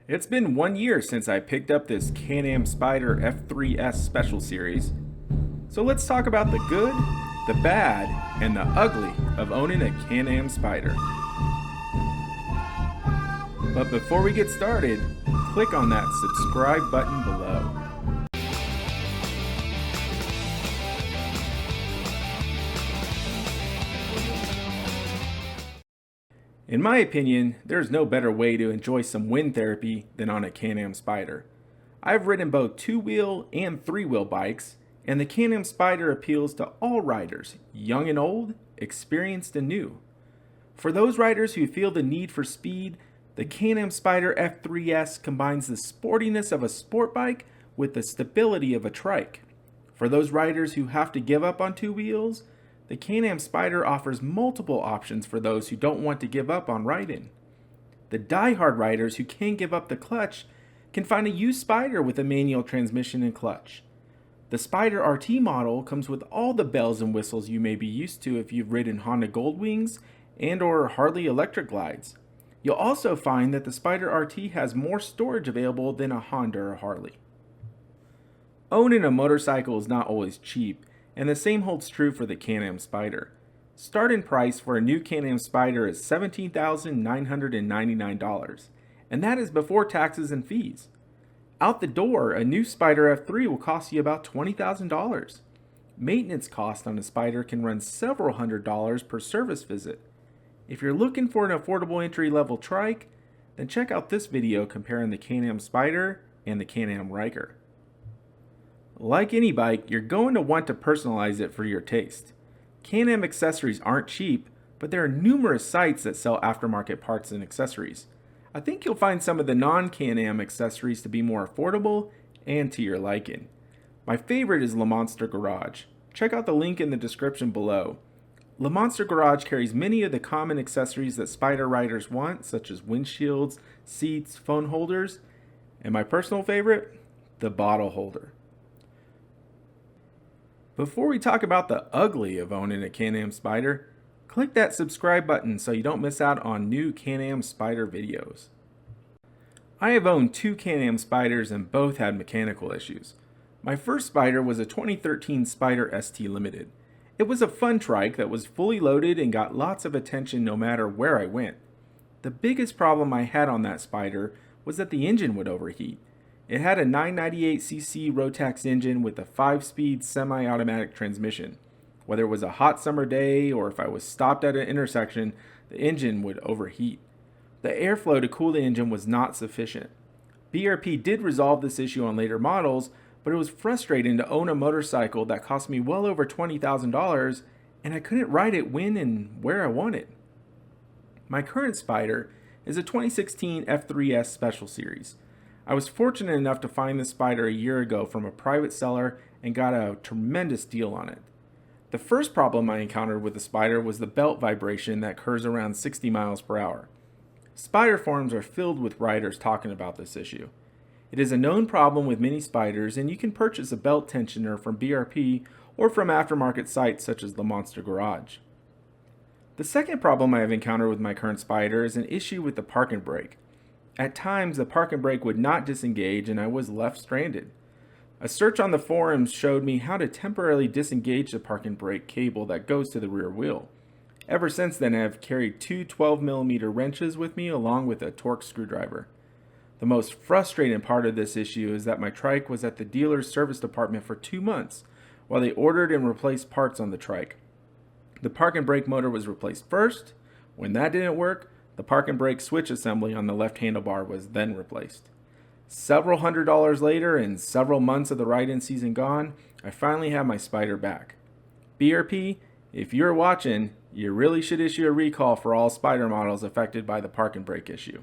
It's been 1 year since I picked up this Can-Am Spyder F3S Special Series. So let's talk about the good, the bad, and the ugly of owning a Can-Am Spyder. But before we get started, click on that subscribe button below. In my opinion, there's no better way to enjoy some wind therapy than on a Can-Am Spyder. I've ridden both two-wheel and three-wheel bikes, and the Can-Am Spyder appeals to all riders, young and old, experienced and new. For those riders who feel the need for speed, the Can-Am Spyder F3S combines the sportiness of a sport bike with the stability of a trike. For those riders who have to give up on two wheels, the Can-Am Spyder offers multiple options for those who don't want to give up on riding. The die-hard riders who can't give up the clutch can find a used Spyder with a manual transmission and clutch. The Spyder RT model comes with all the bells and whistles you may be used to if you've ridden Honda Goldwings and or Harley electric glides. You'll also find that the Spyder RT has more storage available than a Honda or Harley. Owning a motorcycle is not always cheap, and the same holds true for the Can-Am Spyder. Starting price for a new Can-Am Spyder is $17,999, and that is before taxes and fees. Out the door, a new Spyder F3 will cost you about $20,000. Maintenance cost on a Spyder can run several $100s per service visit. If you're looking for an affordable entry-level trike, then check out this video comparing the Can-Am Spyder and the Can-Am Ryker. Like any bike, you're going to want to personalize it for your taste. Can-Am accessories aren't cheap, but there are numerous sites that sell aftermarket parts and accessories. I think you'll find some of the non-Can-Am accessories to be more affordable and to your liking. My favorite is Le Monster Garage. Check out the link in the description below. Le Monster Garage carries many of the common accessories that Spyder riders want, such as windshields, seats, phone holders, and my personal favorite, the bottle holder. Before we talk about the ugly of owning a Can-Am Spyder, click that subscribe button so you don't miss out on new Can-Am Spyder videos. I have owned two Can-Am Spyders and both had mechanical issues. My first Spyder was a 2013 Spyder ST Limited. It was a fun trike that was fully loaded and got lots of attention no matter where I went. The biggest problem I had on that Spyder was that the engine would overheat. It had a 998cc Rotax engine with a 5-speed semi-automatic transmission. Whether it was a hot summer day or if I was stopped at an intersection, the engine would overheat. The airflow to cool the engine was not sufficient. BRP did resolve this issue on later models, but it was frustrating to own a motorcycle that cost me well over $20,000 and I couldn't ride it when and where I wanted. My current Spyder is a 2016 F3S Special Series. I was fortunate enough to find this Spyder a year ago from a private seller and got a tremendous deal on it. The first problem I encountered with the Spyder was the belt vibration that occurs around 60 miles per hour. Spyder forums are filled with riders talking about this issue. It is a known problem with many Spyders, and you can purchase a belt tensioner from BRP or from aftermarket sites such as Le Monster Garage. The second problem I have encountered with my current Spyder is an issue with the parking brake. At times, the parking brake would not disengage and I was left stranded. A search on the forums showed me how to temporarily disengage the parking brake cable that goes to the rear wheel. Ever since then, I have carried two 12mm wrenches with me along with a Torx screwdriver. The most frustrating part of this issue is that my trike was at the dealer's service department for 2 months while they ordered and replaced parts on the trike. The parking brake motor was replaced first. When that didn't work, the parking brake switch assembly on the left handlebar was then replaced. Several $100s later and several months of the ride-in season gone, I finally have my Spyder back. BRP, if you're watching, you really should issue a recall for all Spyder models affected by the parking brake issue.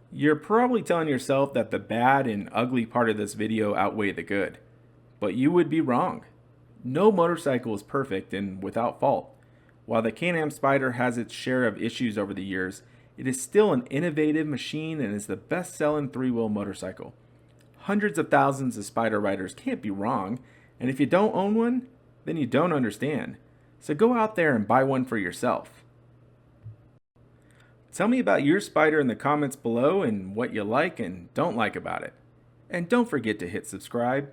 You're probably telling yourself that the bad and ugly part of this video outweigh the good, but you would be wrong. No motorcycle is perfect and without fault. While the Can-Am Spyder has its share of issues over the years, it is still an innovative machine and is the best-selling three-wheel motorcycle. Hundreds of thousands of Spyder riders can't be wrong, and if you don't own one, then you don't understand. So go out there and buy one for yourself. Tell me about your Spyder in the comments below and what you like and don't like about it. And don't forget to hit subscribe.